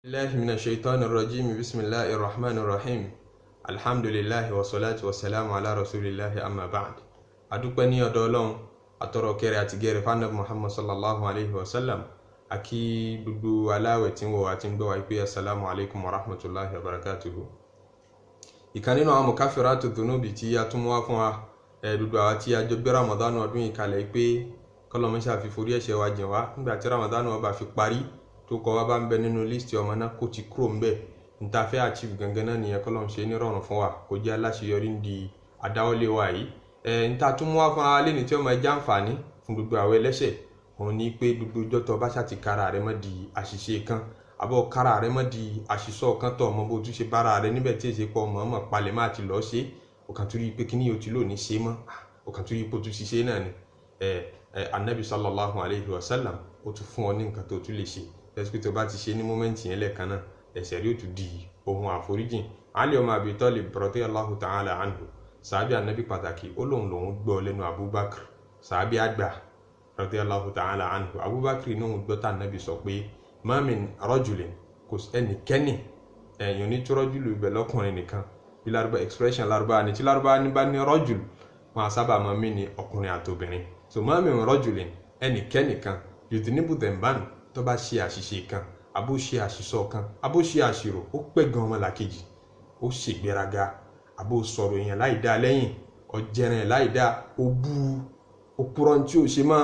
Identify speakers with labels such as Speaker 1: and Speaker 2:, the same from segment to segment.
Speaker 1: الله من الشيطان الرجيم بسم الله الرحمن الرحيم الحمد لله والصلاة والسلام على رسول الله أما بعد adúpẹ́ ní ọ̀dọ̀ Ọlọ́run atọrọ kẹrẹ àti gẹrẹ fanabi Muhammad sallallahu alaihi wasallam àkí gbogbo aláwẹ̀ tí ń wò àti ń gbọ́ wá pé assalamu alaikum wa rahmatullahi wa barakatuhu. ìkan nínú àwọn mukafiratu dhunubi tí a tún wá fún wa gbogbo àwa tí a jọ gbé Ramadan ọdún yìí kalẹ̀ pé kọlọmọ ṣá fi forí ẹ̀ṣẹ̀ wa jìn wá nígbà tí Ramadan ó bá fi parí tó kọ wá bá ń bẹ nínú list ọmọ náà kó ti kúrò ńbẹ̀ nta fẹ́ achieve gangan náà nìyẹn kọlọmọ ṣe ní rọrùn fún wa kó jẹ́ aláṣeyọrí ní àdáwọ́lé wa yìí. Nta tún mú wá fún wa lẹ́ni tí ó máa jẹ́ àǹfààní fún gbogbo àwọn ẹlẹ́ṣẹ̀ òun ní pé gbogbo ọjọ́ tó bá ṣàti kára rẹ mọ́ di àṣìṣe kan àbọ̀ kára rẹ mọ́ di àṣìṣọ́ kan tó ọmọ bó tún ṣe bára rẹ níbẹ̀ tí èsì pọ̀ ọmọ palẹ̀ máa ti lọ́ọ́ ṣe ọ̀kan tó rí pé kíní yóò ti lò ní ṣe mọ́ ọ̀kan tó rí pé ó tún ṣiṣẹ́ náà ni anabi sallallahu alayhi wa sallam ó tún fún ọ ní nǹkan tó tún lè ṣe ẹsẹ̀ tó bá ti ṣe ní mọ́mẹ́ǹtì yẹn lẹ́ẹ̀kan náà ẹ̀ṣẹ̀ rí ó tún di ohun àforíjìn. Ali ọmọ Abi Talib radiyallahu ta'ala anhu sàábì anabi pàtàkì ó lòun gbọ́ lẹ́nu Abubakar sàábì àgbà radiyallahu ta'ala anhu Abubakar náà gbọ́ tá anabi sọ pé ma min rajulin kò ẹnikẹ́ni ẹ̀yàn ní tó rọ́jùlù ibẹ̀ lọ́kùnrin nìkan bí lárúbá expression lárúbá ni tí lárúbá ní bá ní rọ́jùlù wọn sábà máa mí ní ọkùnrin àtobìnrin. So ma min rajulin ẹnikẹ́ni kan yudhnibu dhanban tó bá ṣe àṣìṣe kan abó ṣe àṣìṣọ́ kan abó ṣe àṣìrò ó pẹ́ gan ọmọlàkejì ó ṣègbéraga àbò sọ̀rọ̀ èèyàn láìdá lẹ́yìn ọjẹ́rin láìdá ó bú òpùrọ̀ tí ó ṣe mọ́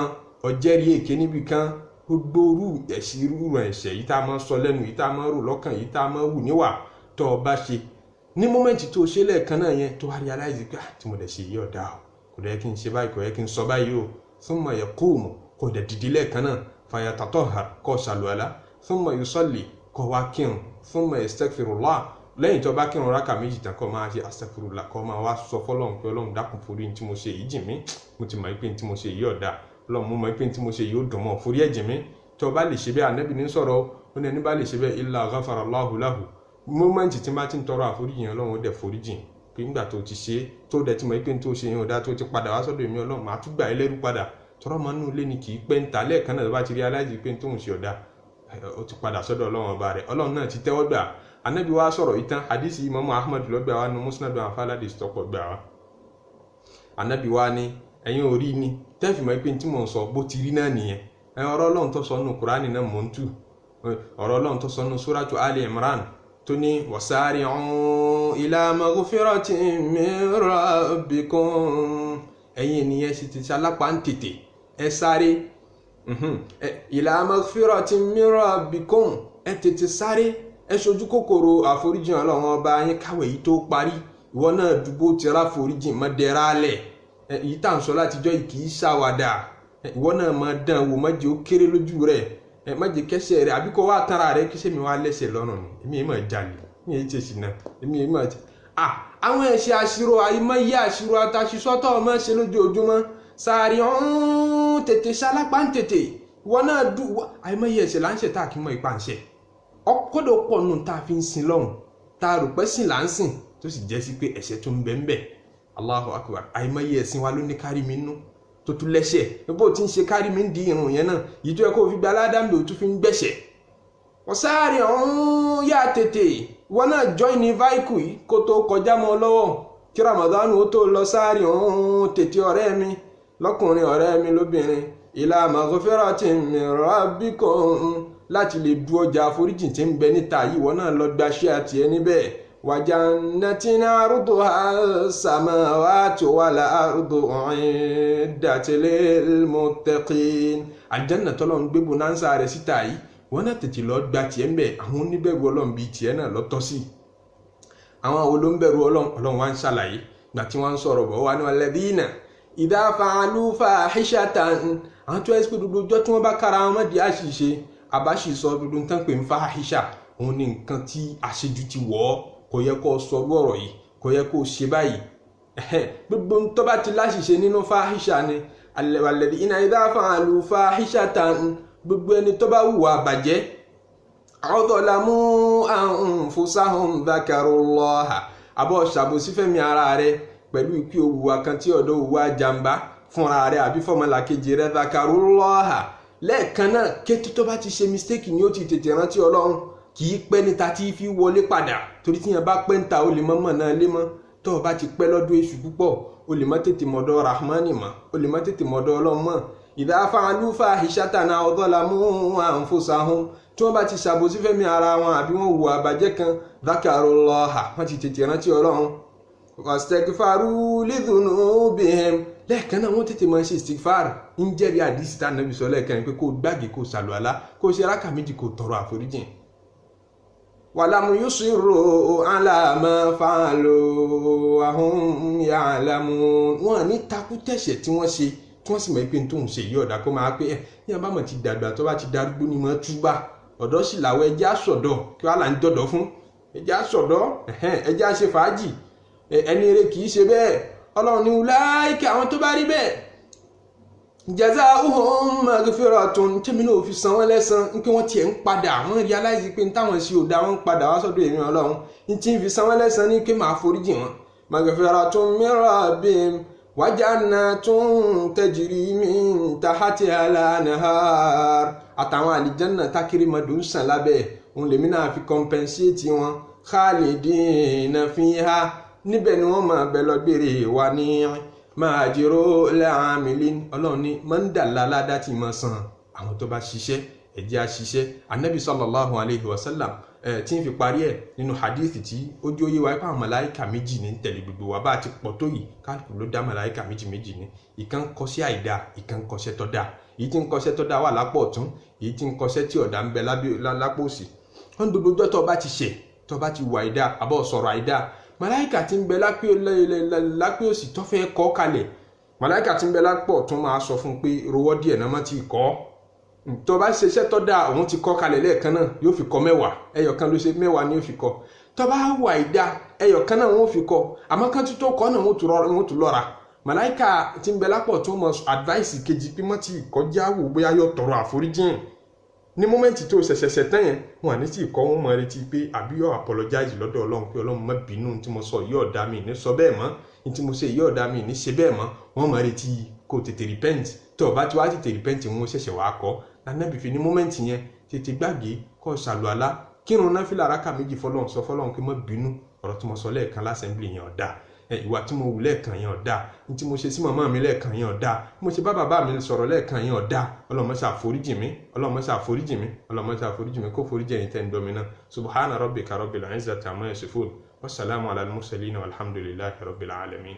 Speaker 1: ọjẹ́rí èké níbi kan gbogbo orú ẹ̀ṣẹ̀ yìí tá a máa sọ lẹ́nu yìí tá a máa rò lọ́kàn yìí tá a máa wù níwà tó o bá ṣe ní mọ́mẹ́ǹtì tó ṣe lẹ́ẹ̀kan náà yẹn tó wá realize pé tí mo dẹ̀ ṣe yí ọ̀dà o kò dẹ̀ kí n ṣe báyìí kò yẹ kí n sọ báyìí o thumma yaqumu kò dẹ̀ dìde lẹ́ẹ̀kan náà fayatatahhar kó ṣàlùwàlá thumma yusalli kó wá kírun thumma yastaghfirullah lẹ́yìn tó bá kírun rákà méjì tán kó máa ṣe astaghfirullah kó máa wá sọ fọ́lọ́run pé Ọlọ́run dákun forí tí mo ṣe yìí jìn mí mo ti mọ̀ pé tí mo ṣe yìí ọ̀dà Ọlọ́run mo mọ̀ pé tí mo ṣe yìí ó dùn mọ́ forí ẹ̀jìn mi tó bá lè ṣe bẹ́ẹ̀ Ànábì ní sọ̀rọ̀ ó ní ẹni bá lè ṣe bẹ́ẹ̀ illa ghafarallahu lahu mọ́mẹ́ǹtì tí bá ti ń tọrọ àforíjìn Ọlọ́run ó dẹ̀ foríjìn pé nígbà tó ti ṣe tó dẹ̀ ti mọ̀ pé tó ṣe yẹn ọ̀dà tó ti padà wá sọ́dọ̀ èmi Ọlọ́run máa tún gbà ẹ́ lẹ́rú padà tọrọ máa nù lé ní kì í pẹ́ ń ta lẹ́ẹ̀kan náà tó bá ti rí aláìsí pé tó ń ṣe ọ̀dà ó ti padà sọ́dọ̀ Ọlọ́run ọba rẹ̀ Ọlọ́run náà ti tẹ́wọ́ gbà. Ànábì wa sọ̀rọ̀ ìtàn hadisi Imam Ahmad ló gbà wá nu Musnad wa faladi stọpọ gbà wá. Ànábì wa ní ẹ̀yin orí ni tẹ́fì mọ́ pé tí mò ń sọ bó ti rí náà nìyẹn ọ̀rọ̀ Ọlọ́run tó sọ nù Kùránì náà mò ń tù ọ̀rọ̀ Ọlọ́run tó sọ nù Suratu Ali Imran tó ní wasari'u ila maghfiratin min rabbikum ẹ̀yin ènìyàn sì ti sálápá ń tètè ẹ sáré ila maghfiratin min rabbikum ẹ tètè sáré ẹ ṣojú kòkòrò àforíjìn Ọlọ́run ọba yín káwé yìí tó parí ìwọ náà dùbò ti ra àforíjìn mọ́ dẹ́ra lẹ̀ èyí tá à ń sọ látijọ́ yìí kì í ṣàwàdà ìwọ náà máa dán wò má jẹ́ ó kéré lójú rẹ̀ má jẹ́ kẹ́sẹ̀ rẹ̀ àbí kó wá tara rẹ̀ kí sẹ́mi wá lẹ́sẹ̀ lọ́rùn ni èmi yìí máa jalè èmi yìí tẹ̀sí náà èmi yìí máa àwọn ẹ̀ṣẹ̀ àṣírò àìmọye àṣírò àtàṣìṣọ́tọ̀ ọmọ ṣe lójoojúmọ́ sàárì ọ̀hún tètè sálápá ń tètè ìwọ náà dùn àìmọye ẹ̀ṣẹ̀ là ń ṣe tá a kì í mọ ipa ń ṣe ọkọ̀dọ̀ pọ̀ nù tá a fi ń sin lọ́hùn tá a rò pé sìn là ń sìn tó sì jẹ́ sí pé ẹ̀ṣẹ̀ tó ń bẹ ń bẹ Allahu Akbar àìmọye ẹ̀sìn wa ló ní kárí mi nú tó tún lẹ́ṣẹ̀ bó ti ń ṣe kárí mi ń di irun yẹn náà yìí tó yẹ kó o fi gba aládàmbè ó tún fi ń gbẹ̀ṣẹ̀ ọ̀sáàrì ọ̀hún yá tètè wọn náà join ní vehicle yìí kó tó kọjá mọ́ lọ́wọ́ kí Ramadan ó tó lọ sáàrì ọ̀hún tètè ọ̀rẹ́ mi lọ́kùnrin ọ̀rẹ́ mi lóbìnrin ila maghfiratin min rabbikum láti lè du ọjà àforíjìn tí ń bẹ níta yìí wọn náà lọ gbaṣẹ́ àti ẹni bẹ́ẹ̀ wa jannatin arduha as-samawati wal ardu u'iddat lil muttaqin àlùjánnà tọ́lọ́run gbé bonanza rẹ̀ síta yìí wọn náà tètè lọ gba tiẹ̀ ń bẹ̀ àwọn oníbẹ̀rù Ọlọ́run bíi tiẹ̀ náà lọ́tọ́ sí àwọn olóńbẹ̀rù Ọlọ́run wá ń ṣàlàyé gbà tí wọ́n ń sọ̀rọ̀ bọ̀ wá ní alladhina idha fa'alu fahishatan àwọn tó ẹ́sì pé gbogbo ọjọ́ tí wọ́n bá kára wọn mọ́ di àṣìṣe àbáṣì sọ dúdú tán pé ń fahisha òun ní nǹkan tí àṣejù ti wọ̀ ọ́ kò yẹ kó sọ ọ̀rọ̀ yìí kò yẹ kó ṣe báyìí gbogbo tó bá ti láṣìṣe nínú fahisha ni alladhina idha fa'alu fahishatan gbogbo ẹni tó bá hùwà bàjẹ́ adlamu anfusahum dhakarullaha àbọ̀ ṣàbòsí fẹ́mi ara rẹ pẹ̀lú ìpí òwúwa kan tí ọ̀dọ̀ òwúwa jàmbá fúnra rẹ àbí fọmọlàkejì rẹ dhakarullaha lẹ́ẹ̀kan náà kété tó bá ti ṣe mistake ni ó ti tètè rántí Ọlọ́run kì í pẹ́ níta tí fi wọlé padà torí tí yẹn bá pẹ́ níta ó lè mọ́ náà lé mọ́ tó o bá ti pẹ́ lọ́dún èṣù púpọ̀ o lè má tètè mọ̀dọ̀ rahmani mọ́ o lè má tètè mọ̀dọ̀ ọlọ́run mọ́ idha fa'alu fahishatan aw zalamu anfusahum tí wọ́n bá ti ṣàbòsí fẹ́mi ara wọn àbí wọ́n hùwà àbàjẹ́ kan dhakarullaha wọ́n ti tètè rántí ọlọ́run wastaghfaru lidhunubihim lẹ́ẹ̀kan náà wọ́n tètè máa ṣe istighfar ń jẹ́rìí àdìsí tá nàbì sọ lẹ́ẹ̀kan pé kó gbàgé kó ṣàlùwàlá kó ṣe rákà méjì kó tọrọ àforíjìn wàlámù yusirru ala ma fa'alu wa hum ya'lamun wọ́n ní takú tẹ̀ṣẹ̀ tí wọ́n ṣe tí wọ́n sì mọ̀ pé tóun ṣe yí ọ̀dà kó máa pé ní abámọ̀ ti dàgbà tó bá ti darúgbó ni mọ́ túbà ọ̀dọ́ sì làwọ̀ ẹjẹ́ àṣọ̀dọ̀ kí wàá là ń dọ̀dọ̀ fún ẹjẹ́ àṣọ̀dọ̀ ẹjẹ́ àṣẹ fàájì ẹni eré kì í ṣe bẹ́ẹ̀ ọlọ́run ní ulaika àwọn tó bá rí bẹ́ẹ̀ jazaohum maghfiratun tẹ́mi náà fi san wọ́n lẹ́san ní pé wọ́n tiẹ̀ ń padà wọ́n realize pé táwọn ṣe ò dá wọn ń padà wá sọ́dọ̀ èmi ọlọ́run ní tí ń fi san wọ́n lẹ́san ní pé màá foríjì wọn maghfiratun min rabbihim wa jannatun tajri min tahtiha al-anhar àtàwọn àlìjánà tákìrìmọdò ń sàn lábẹ́ òun lèmi náà fi compensate wọn khalidina fiha níbẹ̀ ni wọ́n máa bẹ lọ gbére wa ní máa jíró la'amilin ọlọ́run ní mọ́ndàlá ládá tí mọ́ san àwọn tó bá ṣiṣẹ́ ẹ̀jẹ̀ àṣiṣẹ́ anabi sallallahu alayhi wa sallam tí ń fi parí ẹ̀ nínú hadith tí ó jó yé wa pé àwọn màláìkà méjì ní tẹ̀lé gbogbo wa bá ti pọ̀ tó yìí káàkiri ló dá màláìkà méjì ní ìkan kọṣẹ́ àìdá ìkan kọṣẹ́ tó dáa èyí tí ń kọṣẹ́ tó dáa wà lápò ọ̀tún èyí tí ń kọṣẹ́ tí ọ̀dà ń bẹ lápò òsì wọ́n gbogbo ọjọ́ tó bá ti ṣẹ̀ tó bá ti wà àìdá àbọ̀ sọ̀rọ̀ àìdá màláìkà tí ń bẹ lápò òsì tó fẹ́ kọ́ kalẹ̀ màláìkà tí ń bẹ lápò ọ̀tún máa sọ fún pé rọwọ́ díẹ̀ náà má ti kọ́ tó bá ṣiṣẹ́ tó dáa òun ti kọ́ kalẹ̀ lẹ́ẹ̀kan náà yóò fi kọ́ 10 ẹyọ̀kan ló ṣe 10 ni yóò fi kọ́ tó bá wà ìdá ẹyọ̀kan náà wọ́n fi kọ́ àmọ́ kan tó kọ́ náà wọ́n tún lọ́ra màláìkà tí ń bẹ lápò tó mọ advice kejì pé mọ́ ti kọjá wò bóyá yóò tọrọ àforíjìn ní mọ́mẹ́ǹtì tó ṣẹ̀ṣẹ̀ tán yẹn wọn à ní tí ìkọ́ wọn mọ̀ retí pé àbí yóò apologize lọ́dọ̀ ọlọ́run pé ọlọ́run má bínú tí mo sọ yóò dá mi ní sọ bẹ́ẹ̀ mọ́ ní tí mo ṣe yóò dá mi ní ṣe bẹ́ẹ̀ mọ́ wọ́n mọ̀ retí kó tètè repent tó o bá ti wá tètè repent wọn ṣẹ̀ṣẹ̀ wá kọ́ lànàbì fi ní mọ́mẹ́ǹtì yẹn tètè gbàgbé kó ṣàlùwàlá kírun náfìlà rákà méjì fọlọ́run sọ fọlọ́run pé má bínú ọ̀rọ̀ tí mo sọ lẹ́ẹ̀kan lásẹ̀mblì yẹn ọ̀dà ìwà tí mo wù lẹ́ẹ̀kan yẹn ọ̀dà ní tí mo ṣe sí màmá mi lẹ́ẹ̀kan yẹn ọ̀dà mo ṣe bá bàbá mi sọ̀rọ̀ lẹ́ẹ̀kan yẹn ọ̀dà Ọlọ́run má ṣe àforíjì mi Ọlọ́run má ṣe àforíjì mi Ọlọ́run má ṣe àforíjì mi kó foríjì ẹ̀yin tẹ́ ń dọ́mi náà subhana rabbika rabbil izzati amma yasifun wassalamu ala al-mursalin walhamdulillahi rabbil alamin.